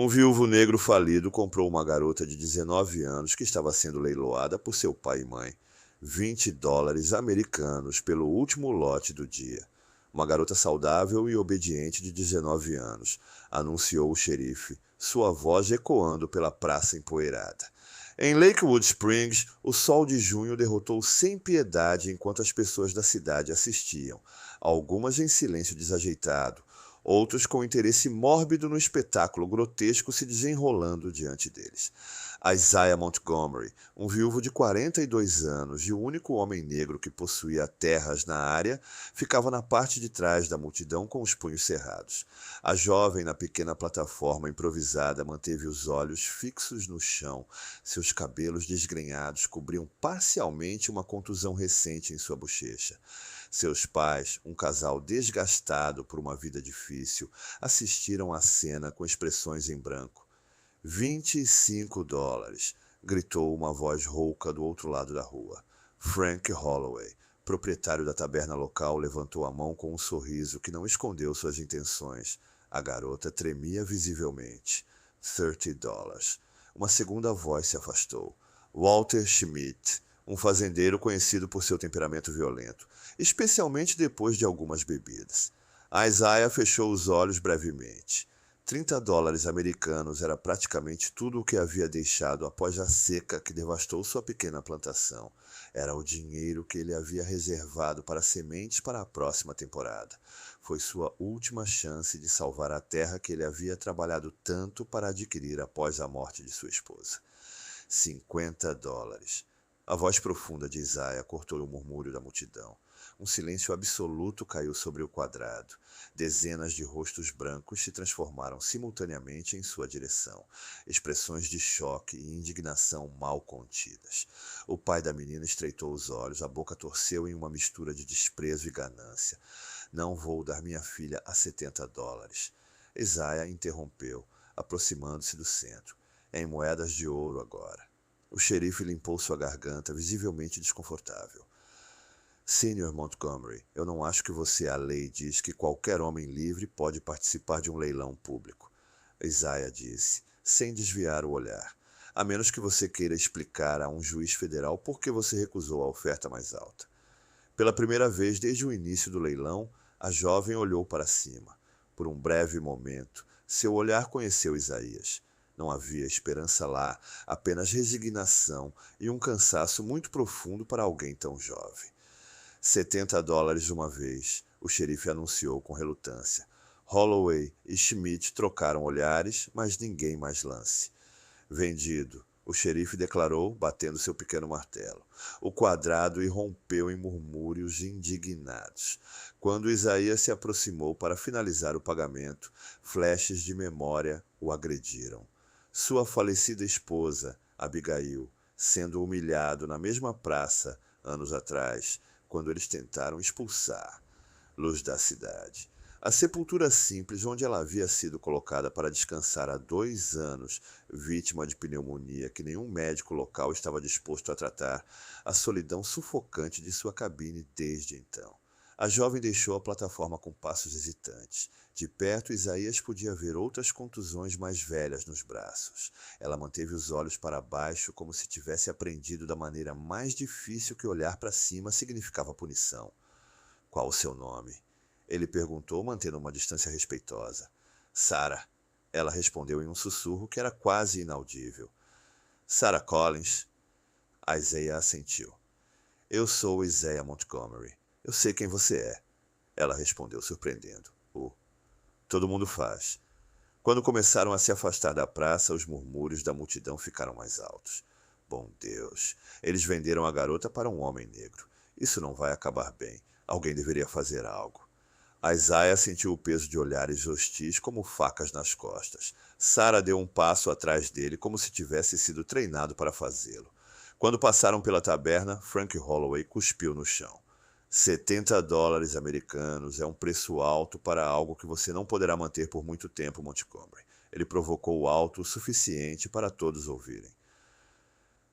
Um viúvo negro falido comprou uma garota de 19 anos que estava sendo leiloada por seu pai e mãe. US$ 20 americanos pelo último lote do dia. Uma garota saudável e obediente de 19 anos, anunciou o xerife, sua voz ecoando pela praça empoeirada. Em Lakewood Springs, o sol de junho derrotou sem piedade enquanto as pessoas da cidade assistiam, algumas em silêncio desajeitado, outros com interesse mórbido no espetáculo grotesco se desenrolando diante deles. Isaiah Montgomery, um viúvo de 42 anos e o único homem negro que possuía terras na área, ficava na parte de trás da multidão com os punhos cerrados. A jovem, na pequena plataforma improvisada, manteve os olhos fixos no chão. Seus cabelos desgrenhados cobriam parcialmente uma contusão recente em sua bochecha. Seus pais, um casal desgastado por uma vida difícil, assistiram à cena com expressões em branco. $25, gritou uma voz rouca do outro lado da rua. Frank Holloway, proprietário da taberna local, levantou a mão com um sorriso que não escondeu suas intenções. A garota tremia visivelmente. $30. Uma segunda voz se afastou. Walter Schmidt, um fazendeiro conhecido por seu temperamento violento, especialmente depois de algumas bebidas. Isaiah fechou os olhos brevemente. $30 americanos era praticamente tudo o que havia deixado após a seca que devastou sua pequena plantação. Era o dinheiro que ele havia reservado para sementes para a próxima temporada. Foi sua última chance de salvar a terra que ele havia trabalhado tanto para adquirir após a morte de sua esposa. $50. A voz profunda de Isaiah cortou o murmúrio da multidão. Um silêncio absoluto caiu sobre o quadrado. Dezenas de rostos brancos se transformaram simultaneamente em sua direção, expressões de choque e indignação mal contidas. O pai da menina estreitou os olhos, a boca torceu em uma mistura de desprezo e ganância. Não vou dar minha filha a $70. Isaiah interrompeu, aproximando-se do centro. Em moedas de ouro agora. O xerife limpou sua garganta, visivelmente desconfortável. Sr. Montgomery, eu não acho que a lei diz que qualquer homem livre pode participar de um leilão público. Isaiah disse, sem desviar o olhar. A menos que você queira explicar a um juiz federal por que você recusou a oferta mais alta. Pela primeira vez desde o início do leilão, a jovem olhou para cima. Por um breve momento, seu olhar conheceu Isaías. Não havia esperança lá, apenas resignação e um cansaço muito profundo para alguém tão jovem. $70 uma vez, o xerife anunciou com relutância. Holloway e Schmidt trocaram olhares, mas ninguém mais lance. Vendido, o xerife declarou, batendo seu pequeno martelo. O quadrado irrompeu em murmúrios indignados. Quando Isaías se aproximou para finalizar o pagamento, flashes de memória o agrediram. Sua falecida esposa, Abigail, sendo humilhado na mesma praça, anos atrás, quando eles tentaram expulsar Luz da cidade. A sepultura simples onde ela havia sido colocada para descansar há 2 anos, vítima de pneumonia que nenhum médico local estava disposto a tratar, a solidão sufocante de sua cabine desde então. A jovem deixou a plataforma com passos hesitantes. De perto, Isaías podia ver outras contusões mais velhas nos braços. Ela manteve os olhos para baixo como se tivesse aprendido da maneira mais difícil que olhar para cima significava punição. Qual o seu nome? Ele perguntou, mantendo uma distância respeitosa. Sarah. Ela respondeu em um sussurro que era quase inaudível. Sarah Collins. Isaiah assentiu. Eu sou Isaiah Montgomery. Eu sei quem você é. Ela respondeu, surpreendendo. Todo mundo faz. Quando começaram a se afastar da praça, os murmúrios da multidão ficaram mais altos. Bom Deus, eles venderam a garota para um homem negro. Isso não vai acabar bem. Alguém deveria fazer algo. Isaiah sentiu o peso de olhares hostis como facas nas costas. Sarah deu um passo atrás dele como se tivesse sido treinado para fazê-lo. Quando passaram pela taberna, Frank Holloway cuspiu no chão. $70 americanos é um preço alto para algo que você não poderá manter por muito tempo, Montgomery. Ele provocou alto o suficiente para todos ouvirem.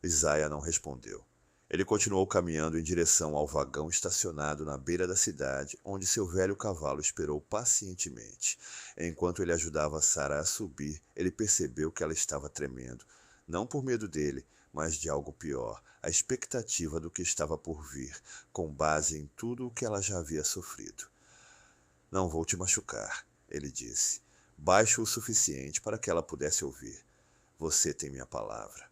Isaiah não respondeu. Ele continuou caminhando em direção ao vagão estacionado na beira da cidade, onde seu velho cavalo esperou pacientemente. Enquanto ele ajudava Sarah a subir, ele percebeu que ela estava tremendo, não por medo dele, mas de algo pior, a expectativa do que estava por vir, com base em tudo o que ela já havia sofrido. Não vou te machucar, ele disse, baixo o suficiente para que ela pudesse ouvir. Você tem minha palavra.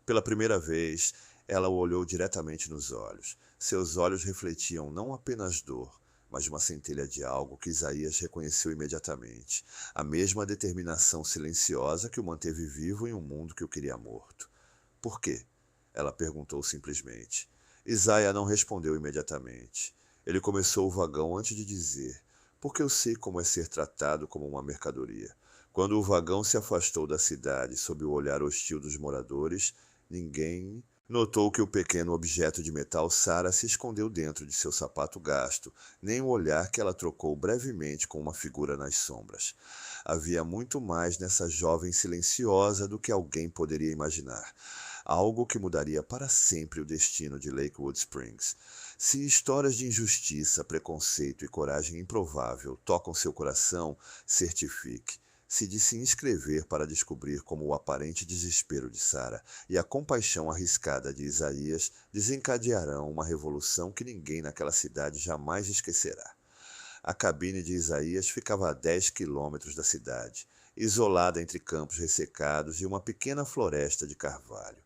Pela primeira vez, ela o olhou diretamente nos olhos. Seus olhos refletiam não apenas dor, mas uma centelha de algo que Isaías reconheceu imediatamente. A mesma determinação silenciosa que o manteve vivo em um mundo que o queria morto. Por quê? Ela perguntou simplesmente. Isaías não respondeu imediatamente. Ele começou o vagão antes de dizer, porque eu sei como é ser tratado como uma mercadoria. Quando o vagão se afastou da cidade sob o olhar hostil dos moradores, ninguém notou que o pequeno objeto de metal Sarah se escondeu dentro de seu sapato gasto, nem o olhar que ela trocou brevemente com uma figura nas sombras. Havia muito mais nessa jovem silenciosa do que alguém poderia imaginar. Algo que mudaria para sempre o destino de Lakewood Springs. Se histórias de injustiça, preconceito e coragem improvável tocam seu coração, certifique. Se de se inscrever para descobrir como o aparente desespero de Sarah e a compaixão arriscada de Isaías desencadearão uma revolução que ninguém naquela cidade jamais esquecerá. A cabine de Isaías ficava a 10 quilômetros da cidade, isolada entre campos ressecados e uma pequena floresta de carvalho.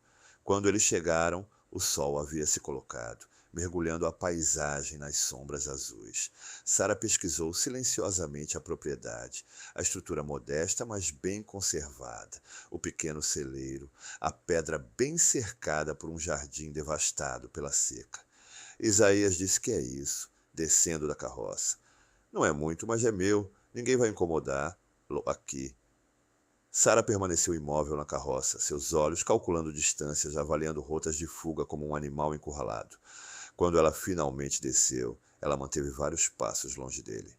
Quando eles chegaram, o sol havia se colocado, mergulhando a paisagem nas sombras azuis. Sarah pesquisou silenciosamente a propriedade, a estrutura modesta, mas bem conservada, o pequeno celeiro, a pedra bem cercada por um jardim devastado pela seca. Isaías disse que é isso, descendo da carroça. Não é muito, mas é meu, ninguém vai incomodar aqui. Sarah permaneceu imóvel na carroça, seus olhos calculando distâncias, avaliando rotas de fuga como um animal encurralado. Quando ela finalmente desceu, ela manteve vários passos longe dele.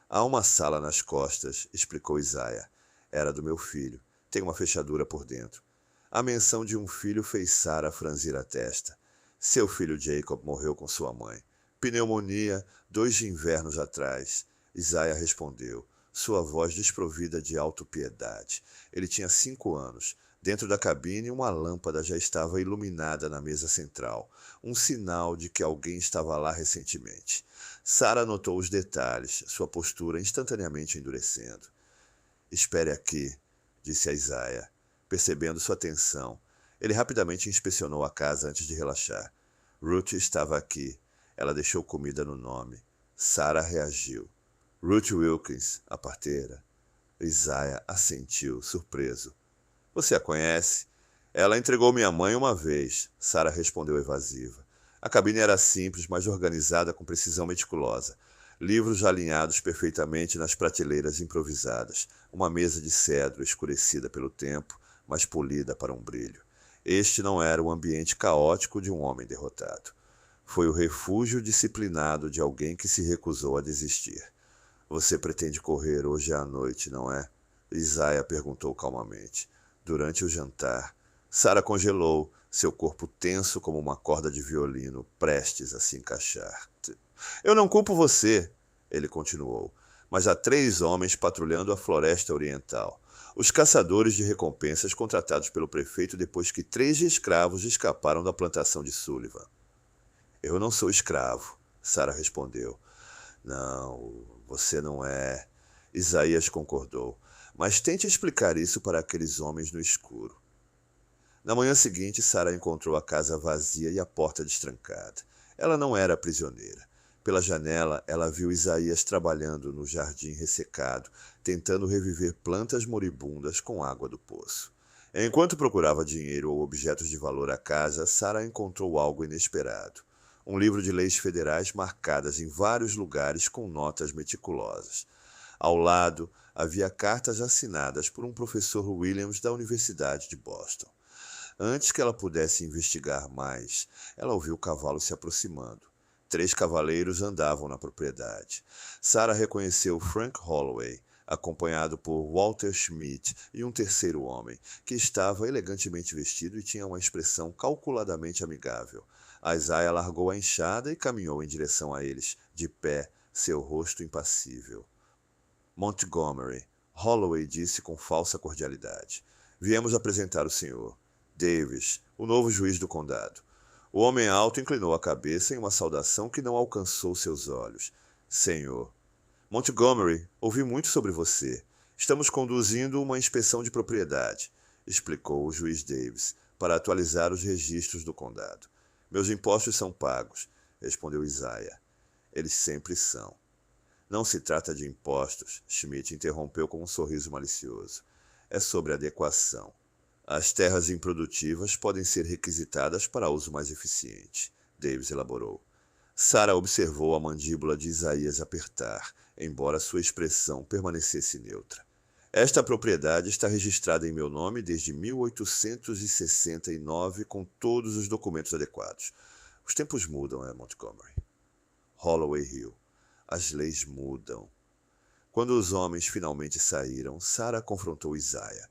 Há uma sala nas costas, explicou Isaiah. Era do meu filho. Tem uma fechadura por dentro. A menção de um filho fez Sarah franzir a testa. Seu filho Jacob morreu com sua mãe. Pneumonia, 2 invernos atrás. Isaiah respondeu, sua voz desprovida de autopiedade. Ele tinha 5 anos. Dentro da cabine, uma lâmpada já estava iluminada na mesa central, um sinal de que alguém estava lá recentemente. Sarah notou os detalhes, sua postura instantaneamente endurecendo. Espere aqui, disse a Isaiah, percebendo sua tensão. Ele rapidamente inspecionou a casa antes de relaxar. Ruth estava aqui. Ela deixou comida no nome. Sarah reagiu. Ruth Wilkins, a parteira. Isaiah assentiu, surpreso. Você a conhece? Ela entregou minha mãe uma vez, Sarah respondeu evasiva. A cabine era simples, mas organizada com precisão meticulosa. Livros alinhados perfeitamente nas prateleiras improvisadas. Uma mesa de cedro escurecida pelo tempo, mas polida para um brilho. Este não era o ambiente caótico de um homem derrotado. Foi o refúgio disciplinado de alguém que se recusou a desistir. Você pretende correr hoje à noite, não é? Isaiah perguntou calmamente. Durante o jantar, Sarah congelou, seu corpo tenso como uma corda de violino, prestes a se encaixar. Eu não culpo você, ele continuou, mas há 3 homens patrulhando a floresta oriental. Os caçadores de recompensas contratados pelo prefeito depois que 3 escravos escaparam da plantação de Sullivan. Eu não sou escravo, Sarah respondeu. Não, você não é. Isaías concordou. Mas tente explicar isso para aqueles homens no escuro. Na manhã seguinte, Sarah encontrou a casa vazia e a porta destrancada. Ela não era prisioneira. Pela janela, ela viu Isaías trabalhando no jardim ressecado, tentando reviver plantas moribundas com água do poço. Enquanto procurava dinheiro ou objetos de valor à casa, Sarah encontrou algo inesperado. Um livro de leis federais marcadas em vários lugares com notas meticulosas. Ao lado, havia cartas assinadas por um professor Williams da Universidade de Boston. Antes que ela pudesse investigar mais, ela ouviu o cavalo se aproximando. 3 cavaleiros andavam na propriedade. Sarah reconheceu Frank Holloway, acompanhado por Walter Schmidt e um terceiro homem, que estava elegantemente vestido e tinha uma expressão calculadamente amigável. Isaiah largou a enxada e caminhou em direção a eles, de pé, seu rosto impassível. Montgomery, Holloway disse com falsa cordialidade. Viemos apresentar o senhor. Davis, o novo juiz do condado. O homem alto inclinou a cabeça em uma saudação que não alcançou seus olhos. Senhor. Montgomery, ouvi muito sobre você. Estamos conduzindo uma inspeção de propriedade, explicou o juiz Davis, para atualizar os registros do condado. Meus impostos são pagos, respondeu Isaiah. Eles sempre são. Não se trata de impostos, Schmidt interrompeu com um sorriso malicioso. É sobre adequação. As terras improdutivas podem ser requisitadas para uso mais eficiente, Davis elaborou. Sarah observou a mandíbula de Isaías apertar, embora sua expressão permanecesse neutra. Esta propriedade está registrada em meu nome desde 1869 com todos os documentos adequados. Os tempos mudam, Montgomery? Holloway riu. As leis mudam. Quando os homens finalmente saíram, Sarah confrontou Isaiah.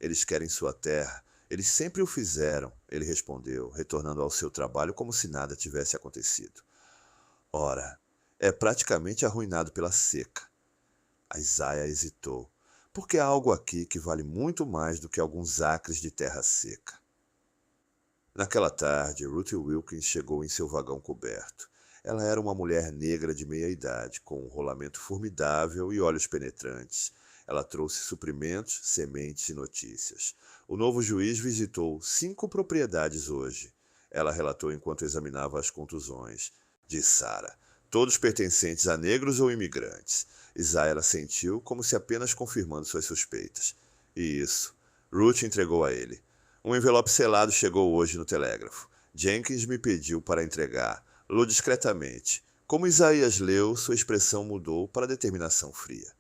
Eles querem sua terra. Eles sempre o fizeram, ele respondeu, retornando ao seu trabalho como se nada tivesse acontecido. Ora, é praticamente arruinado pela seca. Isaiah hesitou. Porque há algo aqui que vale muito mais do que alguns acres de terra seca. Naquela tarde, Ruth Wilkins chegou em seu vagão coberto. Ela era uma mulher negra de meia-idade, com um rolamento formidável e olhos penetrantes. Ela trouxe suprimentos, sementes e notícias. O novo juiz visitou 5 propriedades hoje. Ela relatou enquanto examinava as contusões. De Sarah, todos pertencentes a negros ou imigrantes. Isaiah sentiu como se apenas confirmando suas suspeitas. E isso. Ruth entregou a ele. Um envelope selado chegou hoje no telégrafo. Jenkins me pediu para entregar-lo discretamente. Como Isaías leu, sua expressão mudou para determinação fria.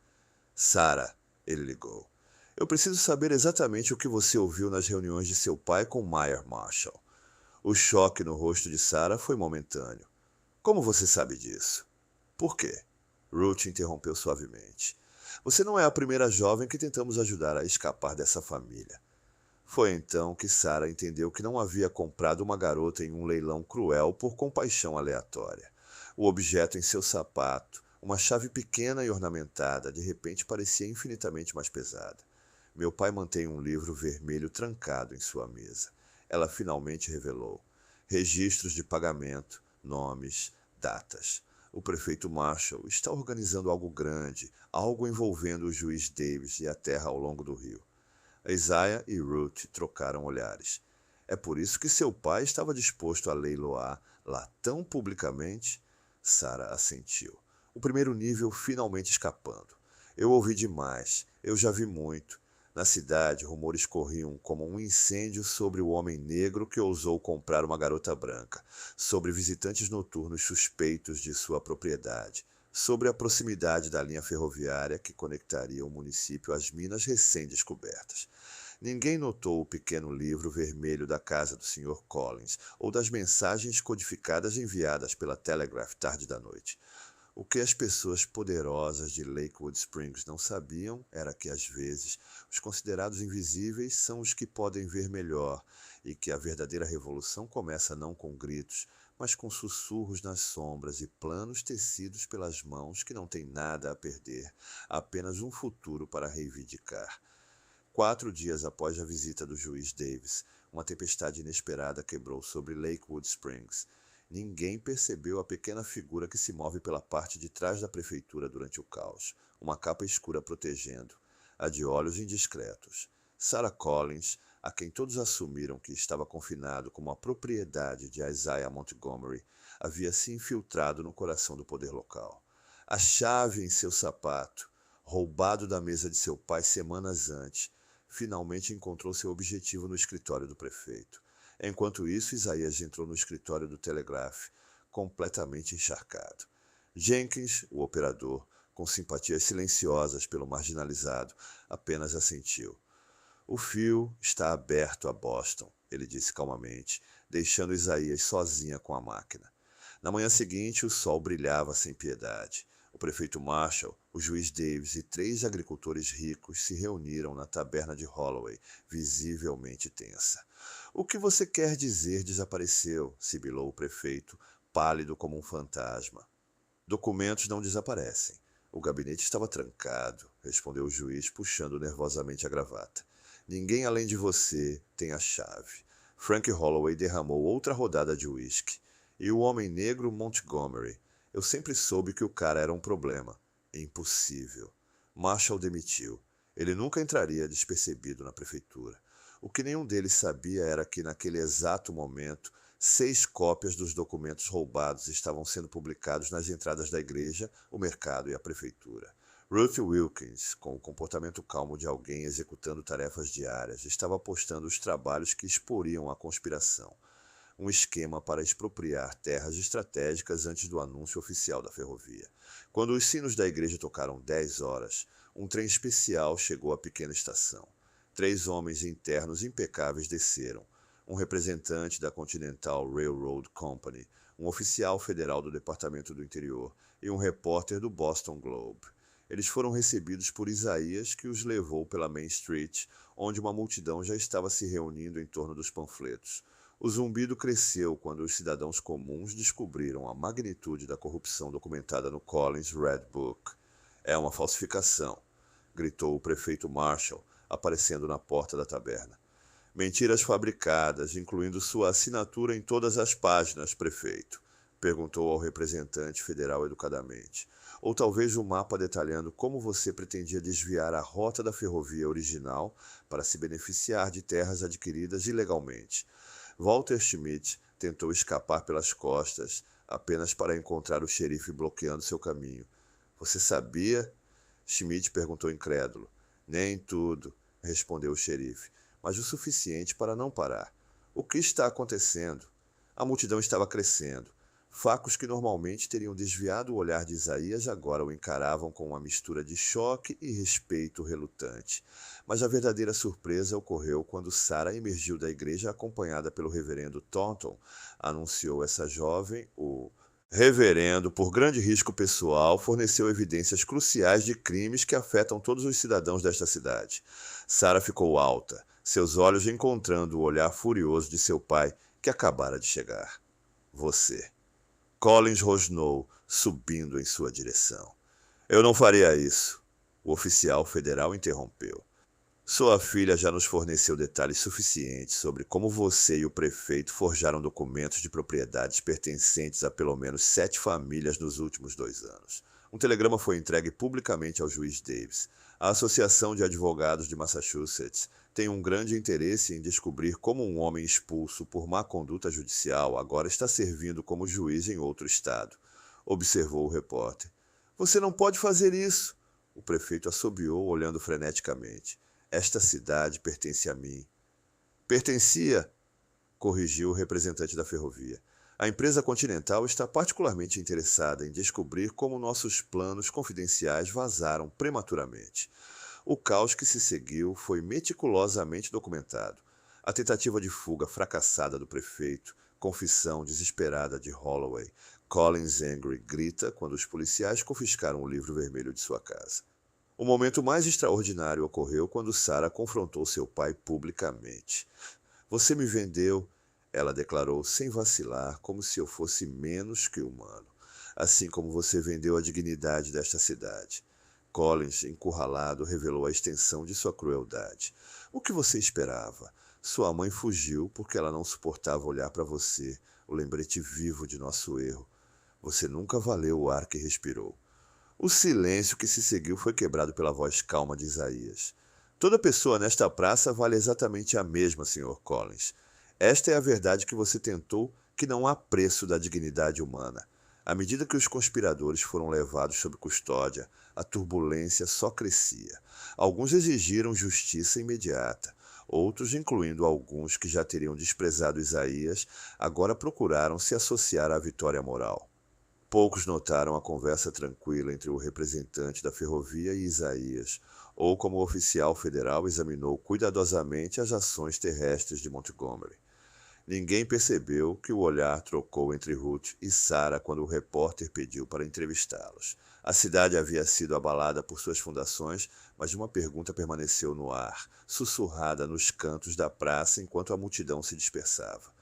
Sarah, ele ligou. Eu preciso saber exatamente o que você ouviu nas reuniões de seu pai com Meyer Marshall. O choque no rosto de Sarah foi momentâneo. Como você sabe disso? Por quê? Ruth interrompeu suavemente. Você não é a primeira jovem que tentamos ajudar a escapar dessa família. Foi então que Sarah entendeu que não havia comprado uma garota em um leilão cruel por compaixão aleatória. O objeto em seu sapato, uma chave pequena e ornamentada, de repente parecia infinitamente mais pesada. Meu pai mantém um livro vermelho trancado em sua mesa. Ela finalmente revelou. Registros de pagamento, nomes, datas. O prefeito Marshall está organizando algo grande, algo envolvendo o juiz Davis e a terra ao longo do rio. Isaiah e Ruth trocaram olhares. É por isso que seu pai estava disposto a leiloar lá tão publicamente? Sarah assentiu. O primeiro nível finalmente escapando. Eu ouvi demais. Eu já vi muito. Na cidade, rumores corriam como um incêndio sobre o homem negro que ousou comprar uma garota branca, sobre visitantes noturnos suspeitos de sua propriedade, sobre a proximidade da linha ferroviária que conectaria o município às minas recém-descobertas. Ninguém notou o pequeno livro vermelho da casa do Sr. Collins ou das mensagens codificadas enviadas pela Telegraph tarde da noite. O que as pessoas poderosas de Lakewood Springs não sabiam era que, às vezes, os considerados invisíveis são os que podem ver melhor e que a verdadeira revolução começa não com gritos, mas com sussurros nas sombras e planos tecidos pelas mãos que não têm nada a perder, apenas um futuro para reivindicar. 4 dias após a visita do juiz Davis, uma tempestade inesperada quebrou sobre Lakewood Springs. Ninguém percebeu a pequena figura que se move pela parte de trás da prefeitura durante o caos, uma capa escura protegendo, a de olhos indiscretos. Sarah Collins, a quem todos assumiram que estava confinado como a propriedade de Isaiah Montgomery, havia se infiltrado no coração do poder local. A chave em seu sapato, roubado da mesa de seu pai semanas antes, finalmente encontrou seu objetivo no escritório do prefeito. Enquanto isso, Isaías entrou no escritório do Telegraph, completamente encharcado. Jenkins, o operador, com simpatias silenciosas pelo marginalizado, apenas assentiu. O fio está aberto a Boston, ele disse calmamente, deixando Isaías sozinha com a máquina. Na manhã seguinte, o sol brilhava sem piedade. O prefeito Marshall, o juiz Davis e 3 agricultores ricos se reuniram na taberna de Holloway, visivelmente tensa. O que você quer dizer desapareceu? Sibilou o prefeito, pálido como um fantasma. Documentos não desaparecem. O gabinete estava trancado, respondeu o juiz, puxando nervosamente a gravata. Ninguém além de você tem a chave. Frank Holloway derramou outra rodada de uísque. E o homem negro Montgomery. Eu sempre soube que o cara era um problema. Impossível. Marshall demitiu. Ele nunca entraria despercebido na prefeitura. O que nenhum deles sabia era que, naquele exato momento, 6 cópias dos documentos roubados estavam sendo publicados nas entradas da igreja, o mercado e a prefeitura. Ruth Wilkins, com o comportamento calmo de alguém executando tarefas diárias, estava postando os trabalhos que exporiam a conspiração. Um esquema para expropriar terras estratégicas antes do anúncio oficial da ferrovia. Quando os sinos da igreja tocaram 10 horas, um trem especial chegou à pequena estação. 3 homens internos impecáveis desceram. Um representante da Continental Railroad Company, um oficial federal do Departamento do Interior e um repórter do Boston Globe. Eles foram recebidos por Isaías, que os levou pela Main Street, onde uma multidão já estava se reunindo em torno dos panfletos. O zumbido cresceu quando os cidadãos comuns descobriram a magnitude da corrupção documentada no Collins Red Book. É uma falsificação, gritou o prefeito Marshall, aparecendo na porta da taberna. Mentiras fabricadas, incluindo sua assinatura em todas as páginas, prefeito, perguntou ao representante federal educadamente. Ou talvez um mapa detalhando como você pretendia desviar a rota da ferrovia original para se beneficiar de terras adquiridas ilegalmente. Walter Schmidt tentou escapar pelas costas, apenas para encontrar o xerife bloqueando seu caminho. Você sabia? Schmidt perguntou incrédulo. Nem tudo, respondeu o xerife, mas o suficiente para não parar. O que está acontecendo? A multidão estava crescendo. Facos que normalmente teriam desviado o olhar de Isaías agora o encaravam com uma mistura de choque e respeito relutante. Mas a verdadeira surpresa ocorreu quando Sarah emergiu da igreja acompanhada pelo reverendo Thornton. Anunciou essa jovem, o reverendo, por grande risco pessoal, forneceu evidências cruciais de crimes que afetam todos os cidadãos desta cidade. Sarah ficou alta, seus olhos encontrando o olhar furioso de seu pai, que acabara de chegar. Você. Collins rosnou, subindo em sua direção. Eu não faria isso. O oficial federal interrompeu. Sua filha já nos forneceu detalhes suficientes sobre como você e o prefeito forjaram documentos de propriedades pertencentes a pelo menos 7 famílias nos últimos 2 anos. Um telegrama foi entregue publicamente ao juiz Davis. A Associação de Advogados de Massachusetts tem um grande interesse em descobrir como um homem expulso por má conduta judicial agora está servindo como juiz em outro estado, observou o repórter. Você não pode fazer isso, o prefeito assobiou, olhando freneticamente. Esta cidade pertence a mim. Pertencia, corrigiu o representante da ferrovia. A empresa Continental está particularmente interessada em descobrir como nossos planos confidenciais vazaram prematuramente. O caos que se seguiu foi meticulosamente documentado. A tentativa de fuga fracassada do prefeito, confissão desesperada de Holloway. Collins Angry grita quando os policiais confiscaram o livro vermelho de sua casa. O momento mais extraordinário ocorreu quando Sarah confrontou seu pai publicamente. Você me vendeu, ela declarou sem vacilar, como se eu fosse menos que humano. Assim como você vendeu a dignidade desta cidade. Collins, encurralado, revelou a extensão de sua crueldade. O que você esperava? Sua mãe fugiu porque ela não suportava olhar para você, o lembrete vivo de nosso erro. Você nunca valeu o ar que respirou. O silêncio que se seguiu foi quebrado pela voz calma de Isaías. Toda pessoa nesta praça vale exatamente a mesma, Sr. Collins. Esta é a verdade que você tentou, que não há preço da dignidade humana. À medida que os conspiradores foram levados sob custódia, a turbulência só crescia. Alguns exigiram justiça imediata. Outros, incluindo alguns que já teriam desprezado Isaías, agora procuraram se associar à vitória moral. Poucos notaram a conversa tranquila entre o representante da ferrovia e Isaías, ou como o oficial federal examinou cuidadosamente as ações terrestres de Montgomery. Ninguém percebeu que o olhar trocou entre Ruth e Sarah quando o repórter pediu para entrevistá-los. A cidade havia sido abalada por suas fundações, mas uma pergunta permaneceu no ar, sussurrada nos cantos da praça enquanto a multidão se dispersava.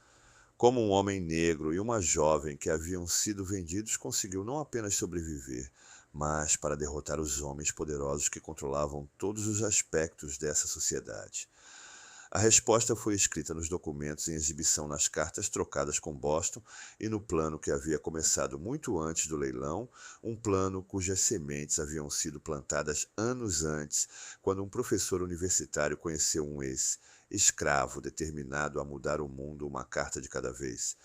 Como um homem negro e uma jovem que haviam sido vendidos conseguiu não apenas sobreviver, mas para derrotar os homens poderosos que controlavam todos os aspectos dessa sociedade? A resposta foi escrita nos documentos em exibição nas cartas trocadas com Boston e no plano que havia começado muito antes do leilão, um plano cujas sementes haviam sido plantadas anos antes, quando um professor universitário conheceu um ex-escravo determinado a mudar o mundo uma carta de cada vez.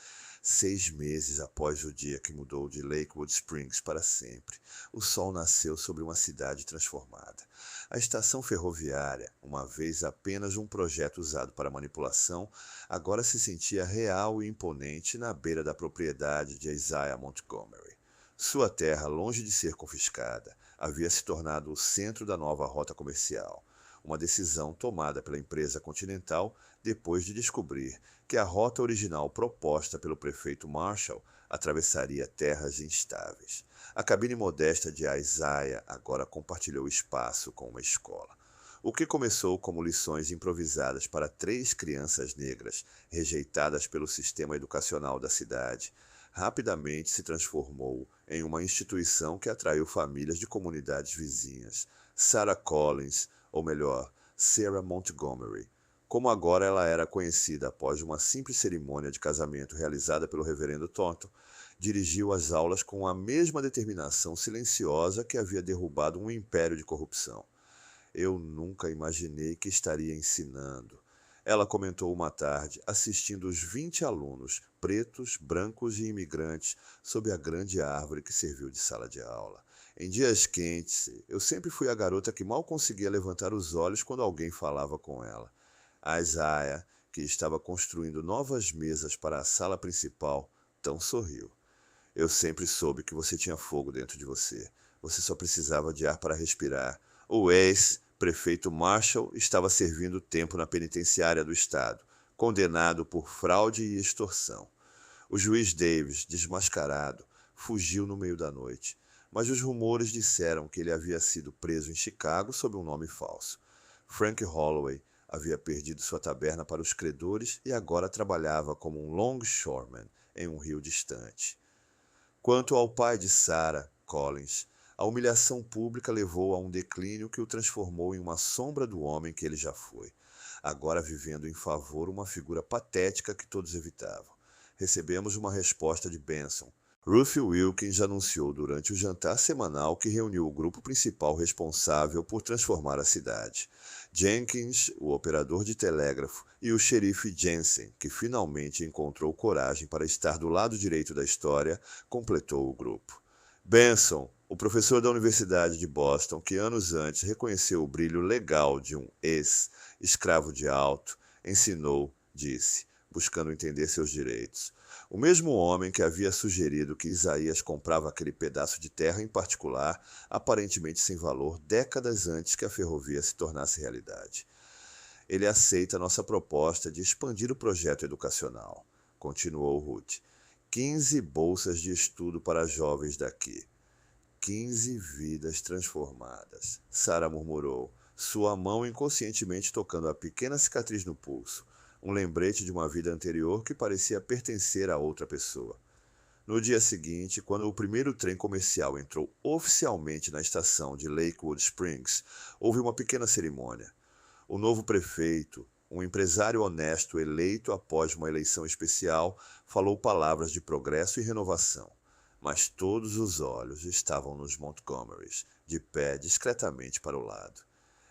6 meses após o dia que mudou de Lakewood Springs para sempre, o sol nasceu sobre uma cidade transformada. A estação ferroviária, uma vez apenas um projeto usado para manipulação, agora se sentia real e imponente na beira da propriedade de Isaiah Montgomery. Sua terra, longe de ser confiscada, havia se tornado o centro da nova rota comercial, uma decisão tomada pela empresa Continental depois de descobrir que a rota original proposta pelo prefeito Marshall atravessaria terras instáveis. A cabine modesta de Isaiah agora compartilhou espaço com uma escola. O que começou como lições improvisadas para 3 crianças negras, rejeitadas pelo sistema educacional da cidade, rapidamente se transformou em uma instituição que atraiu famílias de comunidades vizinhas. Sarah Collins, ou melhor, Sarah Montgomery, como agora ela era conhecida após uma simples cerimônia de casamento realizada pelo reverendo Thornton, dirigiu as aulas com a mesma determinação silenciosa que havia derrubado um império de corrupção. Eu nunca imaginei que estaria ensinando. Ela comentou uma tarde, assistindo os 20 alunos, pretos, brancos e imigrantes, sob a grande árvore que serviu de sala de aula. Em dias quentes, eu sempre fui a garota que mal conseguia levantar os olhos quando alguém falava com ela. A Isaiah, que estava construindo novas mesas para a sala principal, tão sorriu. Eu sempre soube que você tinha fogo dentro de você. Você só precisava de ar para respirar. O ex-prefeito Marshall estava servindo tempo na penitenciária do estado, condenado por fraude e extorsão. O juiz Davis, desmascarado, fugiu no meio da noite, mas os rumores disseram que ele havia sido preso em Chicago sob um nome falso. Frank Holloway havia perdido sua taberna para os credores e agora trabalhava como um longshoreman em um rio distante. Quanto ao pai de Sarah, Collins, a humilhação pública levou a um declínio que o transformou em uma sombra do homem que ele já foi, agora vivendo em favor uma figura patética que todos evitavam. Recebemos uma resposta de Benson. Ruth Wilkins anunciou durante o jantar semanal que reuniu o grupo principal responsável por transformar a cidade. Jenkins, o operador de telégrafo, e o xerife Jensen, que finalmente encontrou coragem para estar do lado direito da história, completou o grupo. Benson, o professor da Universidade de Boston, que anos antes reconheceu o brilho legal de um ex-escravo de alto, ensinou, disse, buscando entender seus direitos. O mesmo homem que havia sugerido que Isaías comprava aquele pedaço de terra em particular, aparentemente sem valor, décadas antes que a ferrovia se tornasse realidade. Ele aceita nossa proposta de expandir o projeto educacional, continuou Ruth. 15 bolsas de estudo para jovens daqui. 15 vidas transformadas, Sarah murmurou, sua mão inconscientemente tocando a pequena cicatriz no pulso. Um lembrete de uma vida anterior que parecia pertencer a outra pessoa. No dia seguinte, quando o primeiro trem comercial entrou oficialmente na estação de Lakewood Springs, houve uma pequena cerimônia. O novo prefeito, um empresário honesto eleito após uma eleição especial, falou palavras de progresso e renovação. Mas todos os olhos estavam nos Montgomerys, de pé discretamente para o lado.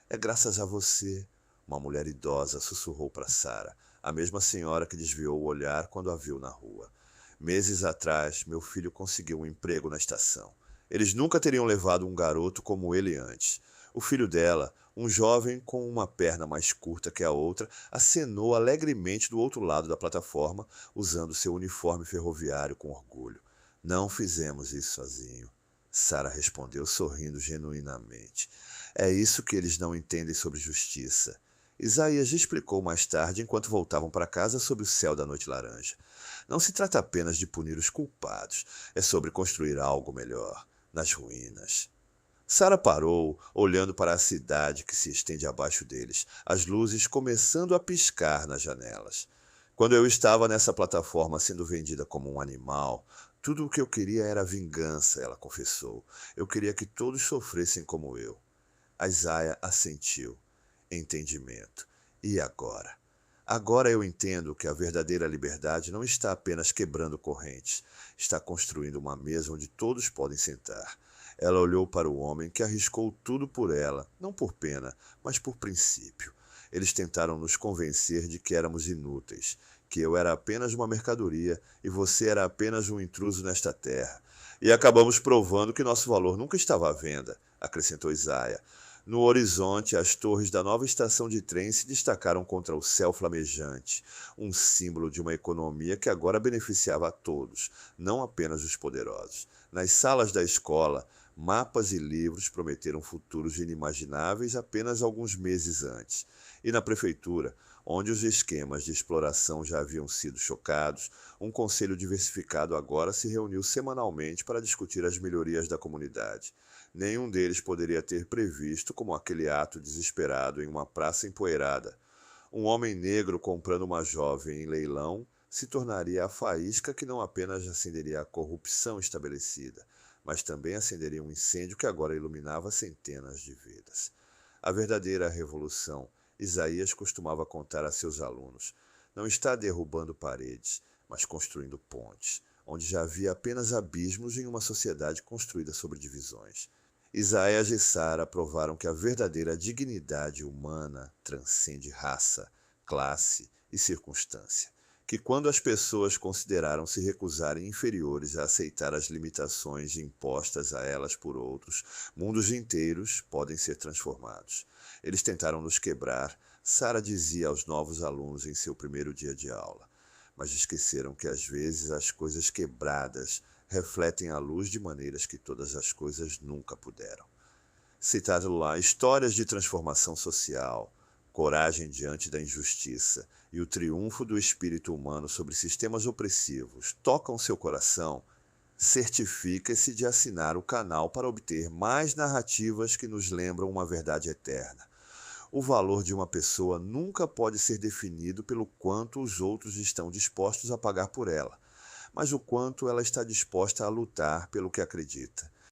É graças a você, uma mulher idosa sussurrou para Sarah, a mesma senhora que desviou o olhar quando a viu na rua. Meses atrás, meu filho conseguiu um emprego na estação. Eles nunca teriam levado um garoto como ele antes. O filho dela, um jovem com uma perna mais curta que a outra, acenou alegremente do outro lado da plataforma, usando seu uniforme ferroviário com orgulho. Não fizemos isso sozinho. Sarah respondeu sorrindo genuinamente. É isso que eles não entendem sobre justiça. Isaías explicou mais tarde enquanto voltavam para casa sob o céu da noite laranja. Não se trata apenas de punir os culpados, é sobre construir algo melhor, nas ruínas. Sara parou, olhando para a cidade que se estende abaixo deles, as luzes começando a piscar nas janelas. Quando eu estava nessa plataforma sendo vendida como um animal, tudo o que eu queria era vingança, ela confessou. Eu queria que todos sofressem como eu. Isaiah assentiu. Entendimento. E agora? Agora eu entendo que a verdadeira liberdade não está apenas quebrando correntes, está construindo uma mesa onde todos podem sentar. Ela olhou para o homem que arriscou tudo por ela, não por pena, mas por princípio. Eles tentaram nos convencer de que éramos inúteis, que eu era apenas uma mercadoria e você era apenas um intruso nesta terra. E acabamos provando que nosso valor nunca estava à venda, acrescentou Isaiah. No horizonte, as torres da nova estação de trem se destacaram contra o céu flamejante, um símbolo de uma economia que agora beneficiava a todos, não apenas os poderosos. Nas salas da escola, mapas e livros prometeram futuros inimagináveis apenas alguns meses antes. E na prefeitura, onde os esquemas de exploração já haviam sido chocados, um conselho diversificado agora se reuniu semanalmente para discutir as melhorias da comunidade. Nenhum deles poderia ter previsto como aquele ato desesperado em uma praça empoeirada. Um homem negro comprando uma jovem em leilão se tornaria a faísca que não apenas acenderia a corrupção estabelecida, mas também acenderia um incêndio que agora iluminava centenas de vidas. A verdadeira revolução, Isaías costumava contar a seus alunos, não está derrubando paredes, mas construindo pontes, onde já havia apenas abismos em uma sociedade construída sobre divisões. Isaías e Sara provaram que a verdadeira dignidade humana transcende raça, classe e circunstância, que quando as pessoas consideraram se recusarem inferiores a aceitar as limitações impostas a elas por outros, mundos inteiros podem ser transformados. Eles tentaram nos quebrar, Sara dizia aos novos alunos em seu primeiro dia de aula, mas esqueceram que às vezes as coisas quebradas refletem a luz de maneiras que todas as coisas nunca puderam. Citado lá, histórias de transformação social, coragem diante da injustiça e o triunfo do espírito humano sobre sistemas opressivos tocam seu coração, certifique-se de assinar o canal para obter mais narrativas que nos lembram uma verdade eterna. O valor de uma pessoa nunca pode ser definido pelo quanto os outros estão dispostos a pagar por ela, mas o quanto ela está disposta a lutar pelo que acredita.